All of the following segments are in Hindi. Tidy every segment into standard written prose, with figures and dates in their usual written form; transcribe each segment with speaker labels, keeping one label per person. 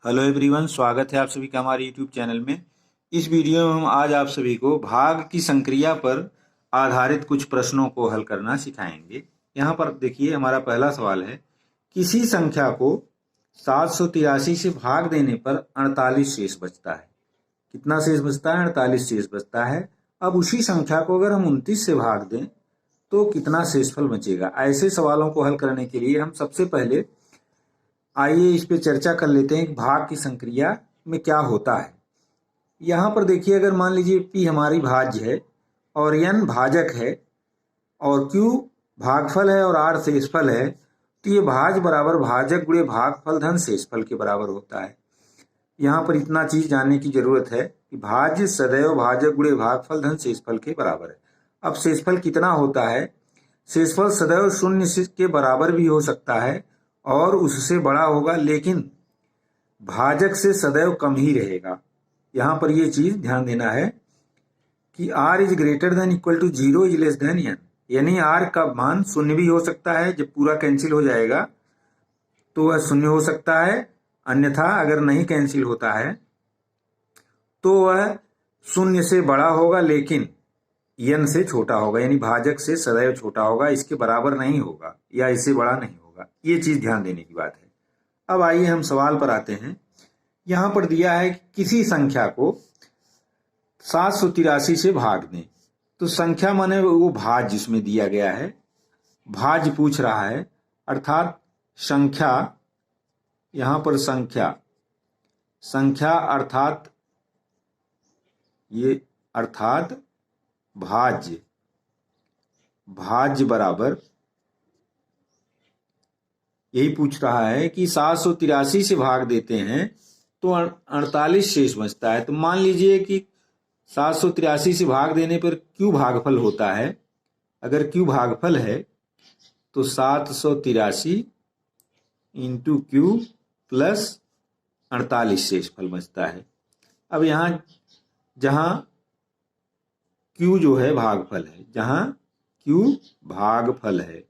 Speaker 1: हेलो एवरीवन, स्वागत है आप सभी का हमारे यूट्यूब चैनल में। इस वीडियो में हम आज आप सभी को भाग की संक्रिया पर आधारित कुछ प्रश्नों को हल करना सिखाएंगे। यहाँ पर देखिए, हमारा पहला सवाल है, किसी संख्या को 783 से भाग देने पर 48 शेष बचता है। कितना शेष बचता है? 48 शेष बचता है। अब उसी संख्या को अगर हम 29 से भाग दें तो कितना शेषफल बचेगा? ऐसे सवालों को हल करने के लिए हम सबसे पहले आइए इस पे चर्चा कर लेते हैं कि भाग की संक्रिया में क्या होता है। यहाँ पर देखिए, अगर मान लीजिए P हमारी भाज्य है और N भाजक है और Q भागफल है और R शेषफल है, तो ये भाज्य बराबर भाजक गुणे भागफल धन शेषफल के बराबर होता है। यहाँ पर इतना चीज जानने की जरूरत है कि भाज्य सदैव भाजक गुणे भागफल धन शेषफल के बराबर है। अब शेषफल कितना होता है? शेषफल सदैव शून्य के बराबर भी हो सकता है और उससे बड़ा होगा, लेकिन भाजक से सदैव कम ही रहेगा। यहाँ पर ये चीज ध्यान देना है कि R is greater than equal to 0 is less than N, यानी R का मान शून्य भी हो सकता है। जब पूरा कैंसिल हो जाएगा तो वह शून्य हो सकता है, अन्यथा अगर नहीं कैंसिल होता है तो वह शून्य से बड़ा होगा लेकिन N से छोटा होगा, यानी भाजक से सदैव छोटा होगा, इसके बराबर नहीं होगा या इससे बड़ा नहीं होगा। ये चीज ध्यान देने की बात है। अब आइए हम सवाल पर आते हैं। यहां पर दिया है कि किसी संख्या को 783 से भाग दें, तो संख्या माने वो भाज्य जिसमें दिया गया है, भाज्य पूछ रहा है, अर्थात संख्या, यहां पर संख्या अर्थात ये अर्थात भाज्य बराबर यही पूछ रहा है कि 783 से भाग देते हैं तो 48 शेष बचता है। तो मान लीजिए कि 783 से भाग देने पर Q भागफल होता है। अगर Q भागफल है तो 783 इंटू Q प्लस 48 शेषफल बचता है। अब यहाँ जहां Q जो है भागफल है, जहां Q भागफल है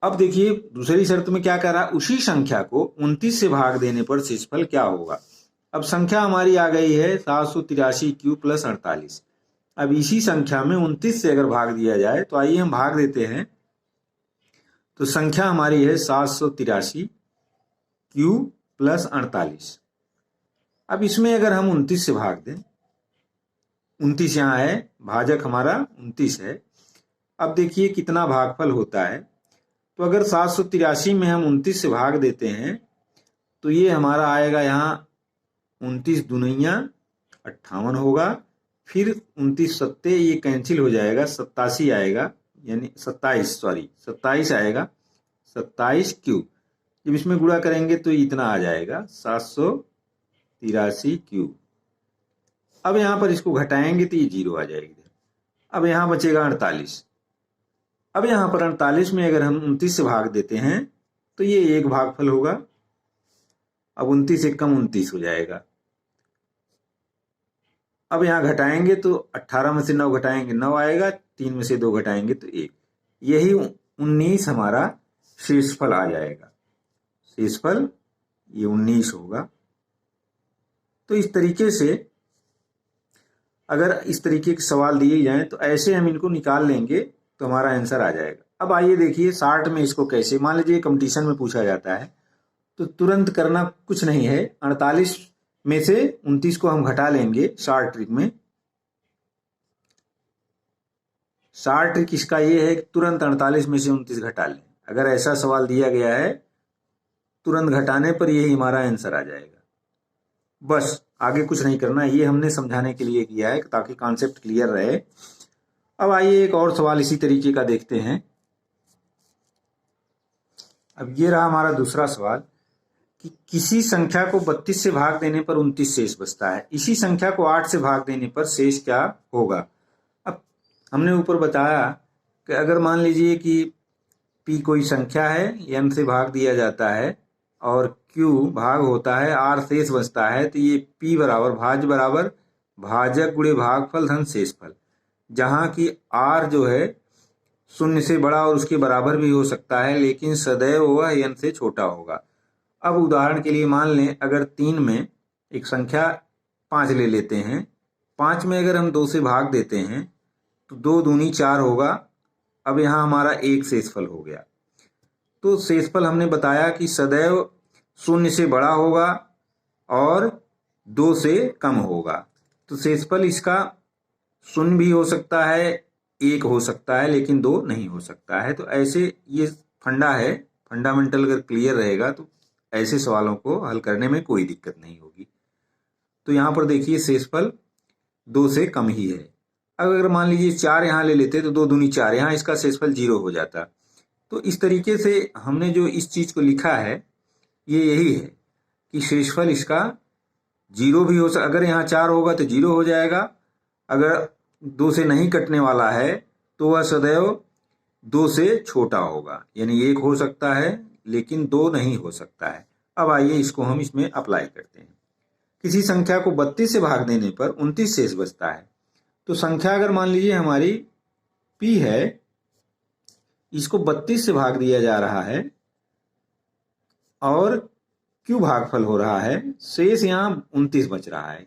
Speaker 1: अब देखिए दूसरी शर्त में क्या कह रहा है, उसी संख्या को 29 से भाग देने पर शेषफल क्या होगा। अब संख्या हमारी आ गई है 783 Q प्लस 48। अब इसी संख्या में 29 से अगर भाग दिया जाए तो आइए हम भाग देते हैं। तो संख्या हमारी है 783 Q प्लस 48। अब इसमें अगर हम 29 से भाग दें, 29 यहाँ है, भाजक हमारा 29 है। अब देखिए कितना भागफल होता है। तो अगर 783 में हम 29 से भाग देते हैं तो ये हमारा आएगा यहाँ 29 दुनिया 58 होगा, फिर 29 सत्ते ये कैंसिल हो जाएगा, 87 आएगा, यानी 27 आएगा, 27 Q। जब इसमें गुणा करेंगे तो इतना आ जाएगा 783 Q। अब यहाँ पर इसको घटाएंगे तो ये 0 आ जाएगी। अब यहाँ बचेगा 48। अब यहाँ पर 48 में अगर हम 29 से भाग देते हैं तो ये एक भागफल होगा। अब 29 से कम 29 हो जाएगा। अब यहाँ घटाएंगे तो 18 में से 9 घटाएंगे 9 आएगा, 3 में से 2 घटाएंगे तो 1, यही 19 हमारा शेषफल आ जाएगा। शेषफल ये 19 होगा। तो इस तरीके से अगर इस तरीके के सवाल दिए जाएं तो ऐसे हम इनको निकाल लेंगे तो हमारा आंसर आ जाएगा। अब आइए देखिए 60 में इसको कैसे, मान लीजिए कंपटीशन में पूछा जाता है तो तुरंत करना कुछ नहीं है। 48 में से 29 को हम घटा लेंगे। शॉर्ट ट्रिक में शॉर्ट ट्रिक इसका ये है कि तुरंत 48 में से 29 घटा लें। अगर ऐसा सवाल दिया गया है तुरंत घटाने पर यही हमारा आंसर आ जाएगा। बस आगे कुछ नहीं करना, ये हमने समझाने के लिए किया है ताकि कॉन्सेप्ट क्लियर रहे। अब आइए एक और सवाल इसी तरीके का देखते हैं। अब ये रहा हमारा दूसरा सवाल कि किसी संख्या को 32 से भाग देने पर 29 शेष बचता है। इसी संख्या को 8 से भाग देने पर शेष क्या होगा। अब हमने ऊपर बताया कि अगर मान लीजिए कि P कोई संख्या है, N से भाग दिया जाता है और Q भाग होता है, R शेष बचता है, तो ये P बराबर भाज्य बराबर भाजक गुणे भागफल धन शेषफल, जहां की R जो है शून्य से बड़ा और उसके बराबर भी हो सकता है, लेकिन सदैव वह n से छोटा होगा। अब उदाहरण के लिए मान लें अगर 3 में एक संख्या 5 ले लेते हैं, 5 में अगर हम 2 से भाग देते हैं तो 2 दूनी 4 होगा। अब यहाँ हमारा एक शेषफल हो गया। तो शेषफल हमने बताया कि सदैव शून्य से बड़ा होगा और 2 से कम होगा। तो शेषफल इसका शून्य भी हो सकता है, 1 हो सकता है, लेकिन 2 नहीं हो सकता है। तो ऐसे ये फंडा है, फंडामेंटल अगर क्लियर रहेगा तो ऐसे सवालों को हल करने में कोई दिक्कत नहीं होगी। तो यहाँ पर देखिए शेषफल 2 से कम ही है। अब अगर मान लीजिए 4 यहाँ ले लेते तो 2 दूनी 4, यहाँ इसका शेषफल 0 हो जाता। तो इस तरीके से हमने जो इस चीज को लिखा है ये यही है कि शेषफल इसका 0 भी हो सकता, अगर यहाँ 4 होगा तो 0 हो जाएगा, अगर 2 से नहीं कटने वाला है तो वह सदैव 2 से छोटा होगा, यानी 1 हो सकता है लेकिन 2 नहीं हो सकता है। अब आइए इसको हम इसमें अप्लाई करते हैं। किसी संख्या को 32 से भाग देने पर 29 शेष बचता है। तो संख्या अगर मान लीजिए हमारी p है, इसको 32 से भाग दिया जा रहा है और q भागफल हो रहा है, शेष यहाँ 29 बच रहा है,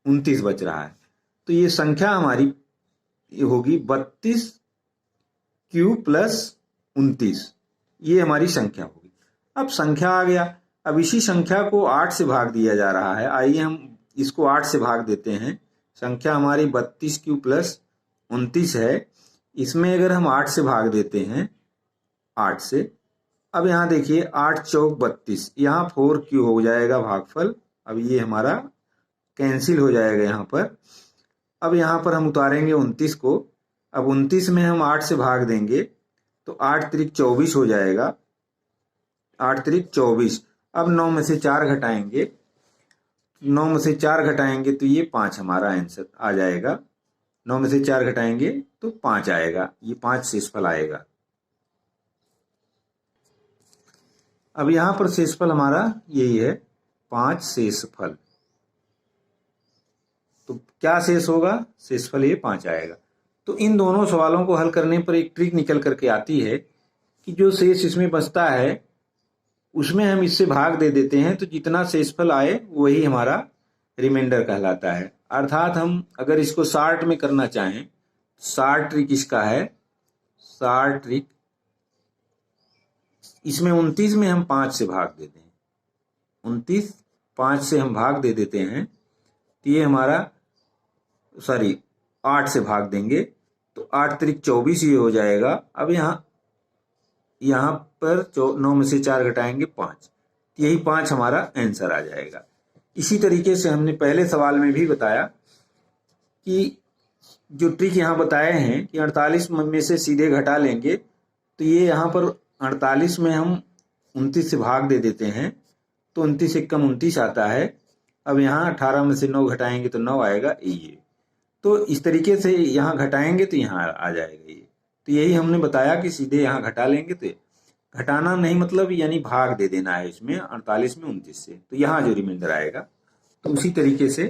Speaker 1: 29 बच रहा है। तो ये संख्या हमारी होगी 32 q प्लस 29, ये हमारी संख्या होगी। अब संख्या आ गया, अब इसी संख्या को 8 से भाग दिया जा रहा है। आइए हम इसको 8 से भाग देते हैं। संख्या हमारी 32q प्लस 29 है, इसमें अगर हम 8 से भाग देते हैं 8 से, अब यहाँ देखिए 8 चौक 32, यहाँ 4q हो जाएगा भागफल। अब ये हमारा कैंसिल हो जाएगा यहाँ पर। अब यहाँ पर हम उतारेंगे 29 को। अब 29 में हम 8 से भाग देंगे तो 8 त्रिक 24 हो जाएगा, 8 त्रिक 24। अब 9 में से 4 घटाएंगे, 9 में से 4 घटाएंगे तो ये 5 हमारा आंसर आ जाएगा। 9 में से 4 घटाएंगे तो 5 आएगा, ये 5 शेषफल आएगा। अब यहाँ पर शेषफल हमारा यही है, 5 शेषफल। तो क्या शेष होगा, शेषफल ये 5 आएगा। तो इन दोनों सवालों को हल करने पर एक ट्रिक निकल करके आती है कि जो शेष इसमें बचता है उसमें हम इससे भाग दे देते हैं, तो जितना शेषफल आए वही हमारा रिमाइंडर कहलाता है। अर्थात हम अगर इसको शार्ट में करना चाहें, शार्ट ट्रिक इसका है, शार्ट ट्रिक इसमें 29 में हम 5 से भाग देते हैं, 29 5 से हम भाग दे देते हैं तो ये हमारा 8 से भाग देंगे तो 8 त्रिक 24 ये हो जाएगा। अब यहाँ पर 9 में से 4 घटाएंगे 5, यही 5 हमारा आंसर आ जाएगा। इसी तरीके से हमने पहले सवाल में भी बताया कि जो ट्रिक यहाँ बताए हैं कि 48 में से सीधे घटा लेंगे, तो ये यहाँ पर 48 में हम 29 से भाग दे देते हैं तो 29 एक कम 29 आता है। अब यहाँ 18 में से 9 घटाएंगे तो 9 आएगा ये। तो इस तरीके से यहाँ घटाएंगे तो यहाँ आ जाएगा ये। तो यही हमने बताया कि सीधे यहाँ घटा लेंगे, तो घटाना नहीं मतलब यानी भाग दे देना है इसमें 48 में 29 से, तो यहाँ जो रिमाइंडर आएगा तो उसी तरीके से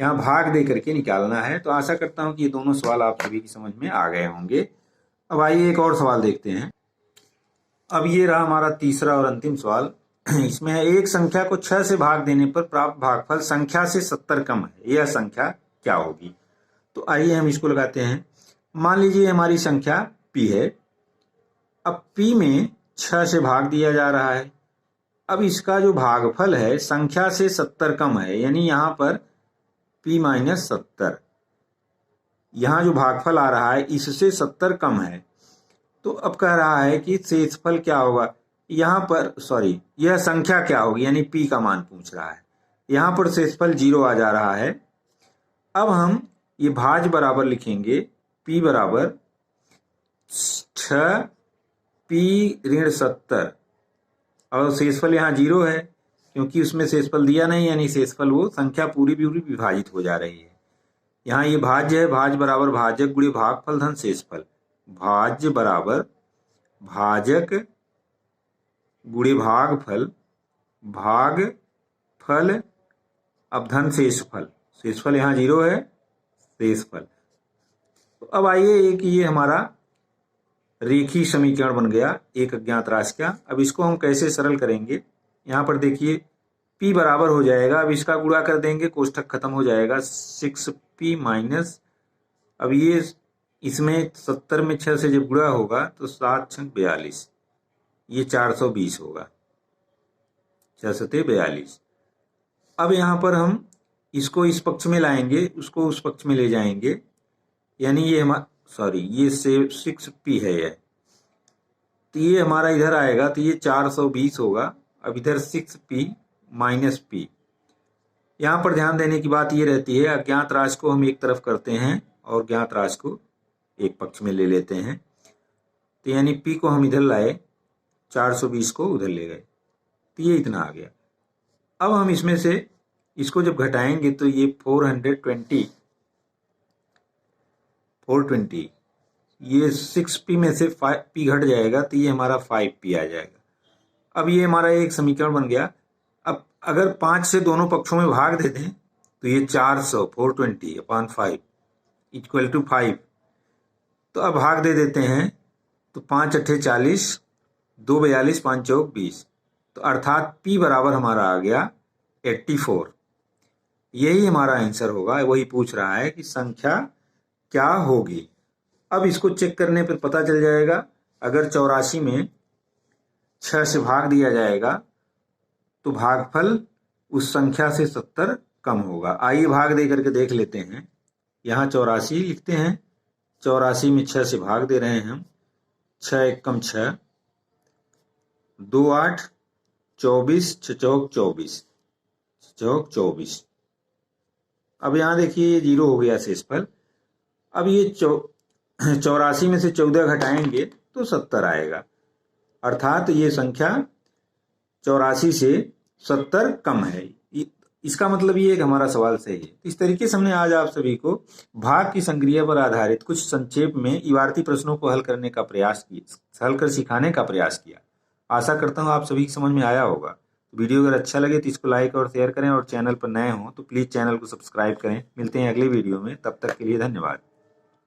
Speaker 1: यहाँ भाग दे करके निकालना है। तो आशा करता हूँ कि ये दोनों सवाल आप सभी की समझ में आ गए होंगे। अब आइए एक और सवाल देखते हैं। अब ये रहा हमारा तीसरा और अंतिम सवाल। इसमें है एक संख्या को 6 से भाग देने पर प्राप्त भागफल संख्या से 70 कम है, यह संख्या क्या होगी। तो आइए हम इसको लगाते हैं। मान लीजिए हमारी संख्या p है, अब p में 6 से भाग दिया जा रहा है। अब इसका जो भागफल है संख्या से 70 कम है, यानी यहाँ पर p माइनस 70, यहाँ जो भागफल आ रहा है इससे 70 कम है। तो अब कह रहा है कि शेषफल क्या होगा, यहाँ पर यह संख्या क्या होगी, यानी p का मान पूछ रहा है। यहाँ पर शेषफल 0 आ जा रहा है। अब हम ये भाज्य बराबर लिखेंगे, p बराबर 6 p ऋण 70, और शेषफल यहाँ 0 है क्योंकि उसमें शेषफल दिया नहीं, यानी शेषफल वो संख्या पूरी पूरी विभाजित हो जा रही है। यहाँ ये भाज्य है, भाज्य बराबर भाजक गुणे भागफल धन शेषफल, भाज्य बराबर भाजक गुणे भागफल, भागफल अब धन शेषफल, शेषफल यहाँ 0 है, शेषफल। तो अब आइए एक ये हमारा रेखीय समीकरण बन गया एक अज्ञात राशि का। अब इसको हम कैसे सरल करेंगे, यहाँ पर देखिए p बराबर हो जाएगा, अब इसका गुणा कर देंगे, कोष्ठक खत्म हो जाएगा, 6p माइनस, अब ये इसमें 70 में 6 से जब गुणा होगा तो 7 छंग 42, ये 420 होगा, 6 सते 42। अब यहाँ पर हम इसको इस पक्ष में लाएंगे, उसको उस पक्ष में ले जाएंगे, यानी ये ये 6p है ये, तो ये हमारा इधर आएगा तो ये 420 होगा। अब इधर 6p माइनस p, यहाँ पर ध्यान देने की बात ये रहती है, अज्ञात राशि को हम एक तरफ करते हैं और ज्ञात राशि को एक पक्ष में ले लेते हैं, तो यानी p को हम इधर लाए, 420 को उधर ले गए, तो ये इतना आ गया। अब हम इसमें से इसको जब घटाएंगे तो ये 420, ये 6p में से 5p घट जाएगा तो ये हमारा 5p आ जाएगा। अब ये हमारा एक समीकरण बन गया। अब अगर 5 से दोनों पक्षों में भाग दे दें तो ये 420/5 इक्वल टू 5, तो अब भाग दे देते हैं तो 5 अट्ठे 40, 2 42, 5 चौक 20, तो अर्थात p बराबर हमारा आ गया 84। यही हमारा आंसर होगा, वही पूछ रहा है कि संख्या क्या होगी। अब इसको चेक करने पर पता चल जाएगा, अगर 84 में 6 से भाग दिया जाएगा तो भागफल उस संख्या से 70 कम होगा। आइए भाग दे करके देख लेते हैं। यहाँ 84 लिखते हैं, 84 में 6 से भाग दे रहे हैं हम, 6 एकम 6, 2 8, 24, 6 चौक 24, 6 चौक 24। अब यहाँ देखिए ये 0 हो गया शेषफल। अब ये 84 में से 14 घटाएंगे तो 70 आएगा, अर्थात ये संख्या 84 से 70 कम है। इसका मतलब ये है कि हमारा सवाल सही है। इस तरीके से हमने आज आप सभी को भाग की संक्रिया पर आधारित कुछ संक्षेप में इवार्ती प्रश्नों को हल करने का प्रयास किया, हल कर सिखाने का प्रयास किया। आशा करता हूँ आप सभी की समझ में आया होगा। वीडियो अगर अच्छा लगे तो इसको लाइक और शेयर करें, और चैनल पर नए हों तो प्लीज़ चैनल को सब्सक्राइब करें। मिलते हैं अगले वीडियो में, तब तक के लिए धन्यवाद।